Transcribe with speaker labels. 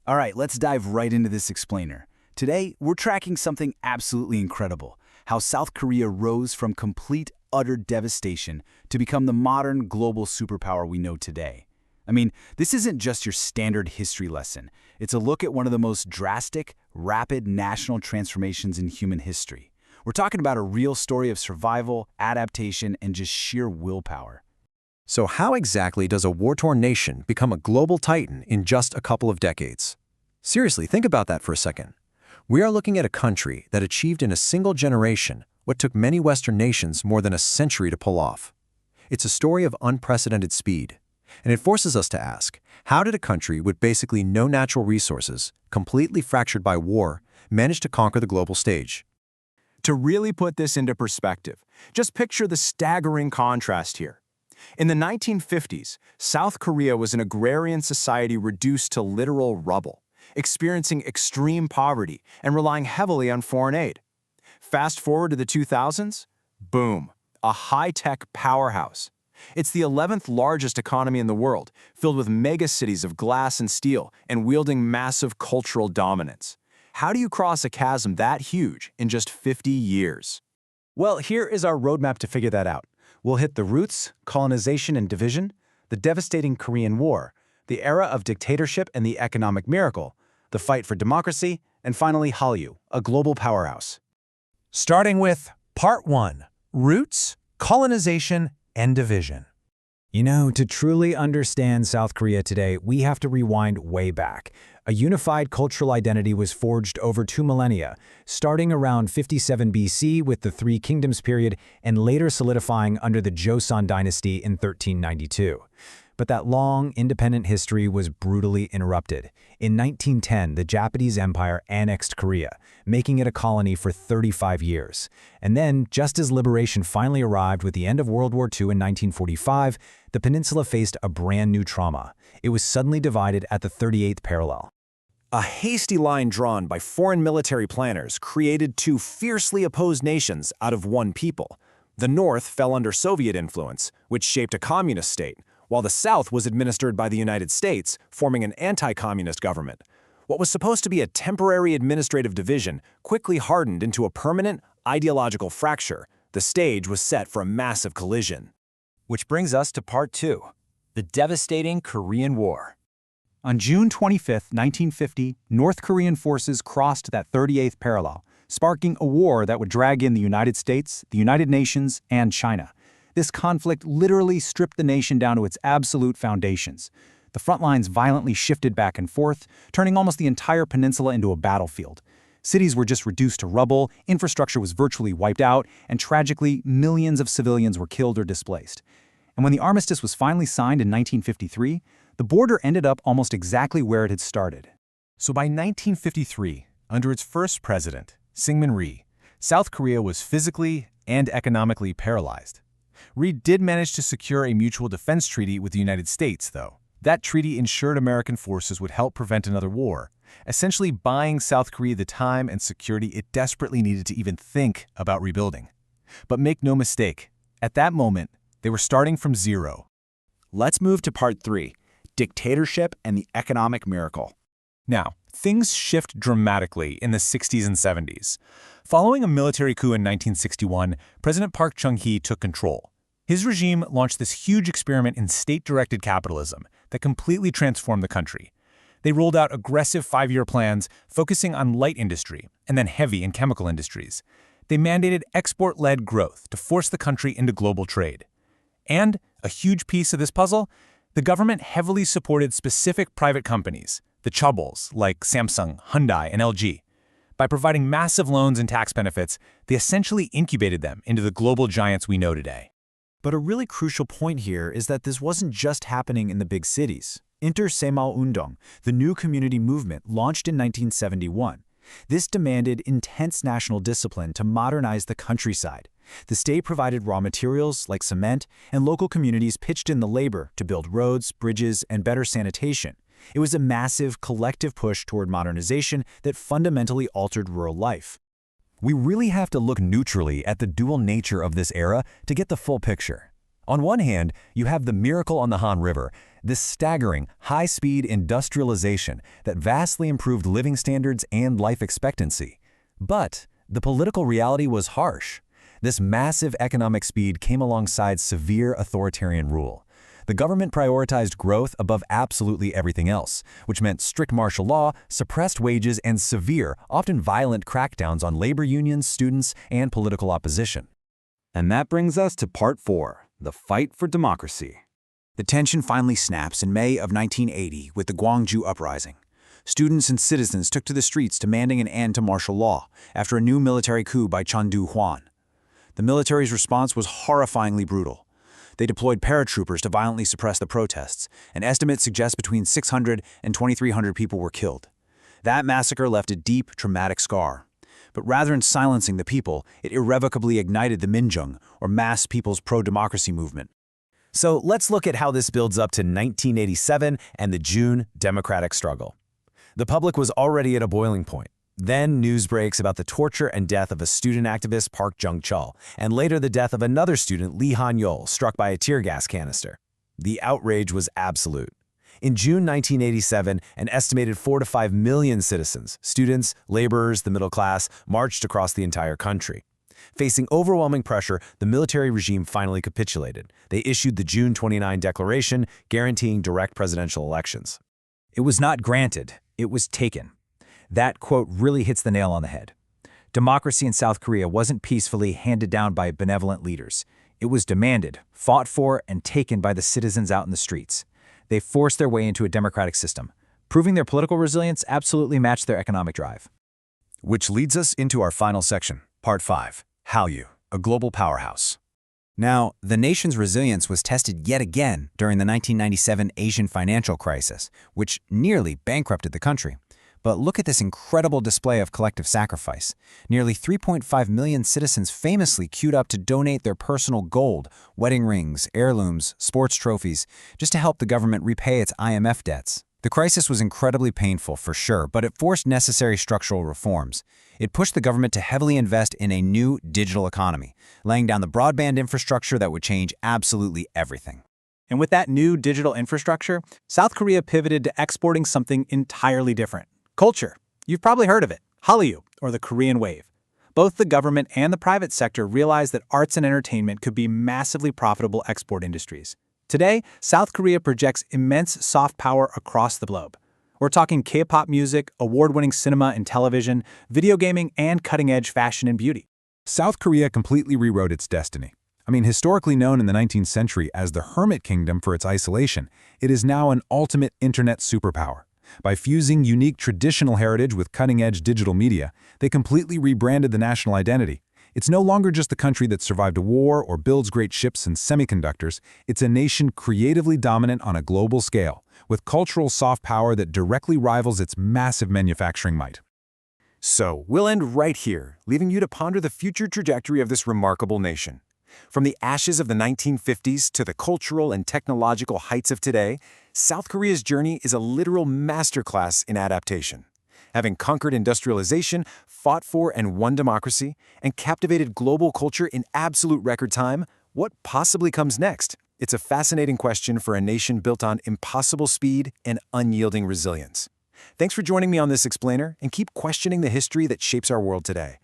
Speaker 1: All right, let's dive right into this explainer. Today, we're tracking something absolutely incredible, how South Korea rose from complete, utter devastation to become the modern global superpower we know today. I mean, this isn't just your standard history lesson. It's a look at one of the most drastic, rapid national transformations in human history. We're talking about a real story of survival, adaptation, and just sheer willpower.
Speaker 2: So how exactly does a war-torn nation become a global titan in just a couple of decades? Seriously, think about that for a second. We are looking at a country that achieved in a single generation what took many Western nations more than a century to pull off. It's a story of unprecedented speed, and it forces us to ask, how did a country with basically no natural resources, completely fractured by war, manage to conquer the global stage?
Speaker 3: To really put this into perspective, just picture the staggering contrast here. In the 1950s, South Korea was an agrarian society reduced to literal rubble, experiencing extreme poverty and relying heavily on foreign aid. Fast forward to the 2000s, boom, a high-tech powerhouse. It's the 11th largest economy in the world, filled with megacities of glass and steel and wielding massive cultural dominance. How do you cross a chasm that huge in just 50 years?
Speaker 4: Well, here is our roadmap to figure that out. We'll hit the roots, colonization and division, the devastating Korean War, the era of dictatorship and the economic miracle, the fight for democracy, and finally Hallyu, a global powerhouse.
Speaker 5: Starting with Part 1, Roots, Colonization, and Division.
Speaker 4: You know, to truly understand South Korea today, we have to rewind way back. A unified cultural identity was forged over 2 millennia, starting around 57 BC with the Three Kingdoms period and later solidifying under the Joseon dynasty in 1392. But that long, independent history was brutally interrupted. In 1910, the Japanese Empire annexed Korea, making it a colony for 35 years. And then, just as liberation finally arrived with the end of World War II in 1945, the peninsula faced a brand new trauma. It was suddenly divided at the 38th parallel.
Speaker 2: A hasty line drawn by foreign military planners created two fiercely opposed nations out of one people. The North fell under Soviet influence, which shaped a communist state, while the South was administered by the United States, forming an anti-communist government. What was supposed to be a temporary administrative division quickly hardened into a permanent ideological fracture. The stage was set for a massive collision.
Speaker 6: Which brings us to Part 2, the devastating Korean War. On June 25, 1950, North Korean forces crossed that 38th parallel, sparking a war that would drag in the United States, the United Nations, and China. This conflict literally stripped the nation down to its absolute foundations. The front lines violently shifted back and forth, turning almost the entire peninsula into a battlefield. Cities were just reduced to rubble, infrastructure was virtually wiped out, and tragically, millions of civilians were killed or displaced. And when the armistice was finally signed in 1953, the border ended up almost exactly where it had started.
Speaker 5: So by 1953, under its first president, Syngman Rhee, South Korea was physically and economically paralyzed. Rhee did manage to secure a mutual defense treaty with the United States, though. That treaty ensured American forces would help prevent another war, essentially buying South Korea the time and security it desperately needed to even think about rebuilding. But make no mistake, at that moment, they were starting from zero.
Speaker 1: Let's move to Part 3, Dictatorship and the Economic Miracle.
Speaker 5: Now, things shift dramatically in the 60s and 70s. Following a military coup in 1961, President Park Chung-hee took control. His regime launched this huge experiment in state-directed capitalism that completely transformed the country. They rolled out aggressive 5-year plans focusing on light industry and then heavy and chemical industries. They mandated export-led growth to force the country into global trade. And, a huge piece of this puzzle, the government heavily supported specific private companies, the chaebols like Samsung, Hyundai, and LG. By providing massive loans and tax benefits, they essentially incubated them into the global giants we know today.
Speaker 4: But a really crucial point here is that this wasn't just happening in the big cities. Enter Saemal-undong, the new community movement launched in 1971. This demanded intense national discipline to modernize the countryside. The state provided raw materials like cement, and local communities pitched in the labor to build roads, bridges, and better sanitation. It was a massive, collective push toward modernization that fundamentally altered rural life.
Speaker 7: We really have to look neutrally at the dual nature of this era to get the full picture.
Speaker 5: On one hand, you have the miracle on the Han River, this staggering, high-speed industrialization that vastly improved living standards and life expectancy. But the political reality was harsh. This massive economic speed came alongside severe authoritarian rule. The government prioritized growth above absolutely everything else, which meant strict martial law, suppressed wages, and severe, often violent crackdowns on labor unions, students, and political opposition.
Speaker 6: And that brings us to Part 4, the fight for democracy.
Speaker 3: The tension finally snaps in May of 1980 with the Gwangju Uprising. Students and citizens took to the streets demanding an end to martial law after a new military coup by Chun Doo-hwan. The military's response was horrifyingly brutal. They deployed paratroopers to violently suppress the protests, and estimates suggest between 600 and 2,300 people were killed. That massacre left a deep, traumatic scar. But rather than silencing the people, it irrevocably ignited the Minjung, or mass people's pro-democracy movement.
Speaker 1: So let's look at how this builds up to 1987 and the June democratic struggle. The public was already at a boiling point. Then news breaks about the torture and death of a student activist, Park Jung-chul, and later the death of another student, Lee Hangeul, struck by a tear gas canister. The outrage was absolute. In June 1987, an estimated 4 to 5 million citizens, students, laborers, the middle class, marched across the entire country. Facing overwhelming pressure, the military regime finally capitulated. They issued the June 29 declaration, guaranteeing direct presidential elections.
Speaker 4: It was not granted, it was taken. That quote really hits the nail on the head. Democracy in South Korea wasn't peacefully handed down by benevolent leaders. It was demanded, fought for, and taken by the citizens out in the streets. They forced their way into a democratic system, proving their political resilience absolutely matched their economic drive.
Speaker 1: Which leads us into our final section, Part 5, Hallyu, a global powerhouse.
Speaker 3: Now, the nation's resilience was tested yet again during the 1997 Asian financial crisis, which nearly bankrupted the country. But look at this incredible display of collective sacrifice. Nearly 3.5 million citizens famously queued up to donate their personal gold, wedding rings, heirlooms, sports trophies, just to help the government repay its IMF debts. The crisis was incredibly painful, for sure, but it forced necessary structural reforms. It pushed the government to heavily invest in a new digital economy, laying down the broadband infrastructure that would change absolutely everything.
Speaker 6: And with that new digital infrastructure, South Korea pivoted to exporting something entirely different. Culture. You've probably heard of it, Hallyu, or the Korean Wave. Both the government and the private sector realized that arts and entertainment could be massively profitable export industries. Today, South Korea projects immense soft power across the globe. We're talking K-pop music, award-winning cinema and television, video gaming, and cutting-edge fashion and beauty.
Speaker 5: South Korea completely rewrote its destiny. Historically known in the 19th century as the Hermit Kingdom for its isolation, it is now an ultimate internet superpower. By fusing unique traditional heritage with cutting-edge digital media, they completely rebranded the national identity. It's no longer just the country that survived a war or builds great ships and semiconductors. It's a nation creatively dominant on a global scale, with cultural soft power that directly rivals its massive manufacturing might.
Speaker 3: So, we'll end right here, leaving you to ponder the future trajectory of this remarkable nation. From the ashes of the 1950s to the cultural and technological heights of today, South Korea's journey is a literal masterclass in adaptation. Having conquered industrialization, fought for and won democracy, and captivated global culture in absolute record time, what possibly comes next? It's a fascinating question for a nation built on impossible speed and unyielding resilience. Thanks for joining me on this explainer, and keep questioning the history that shapes our world today.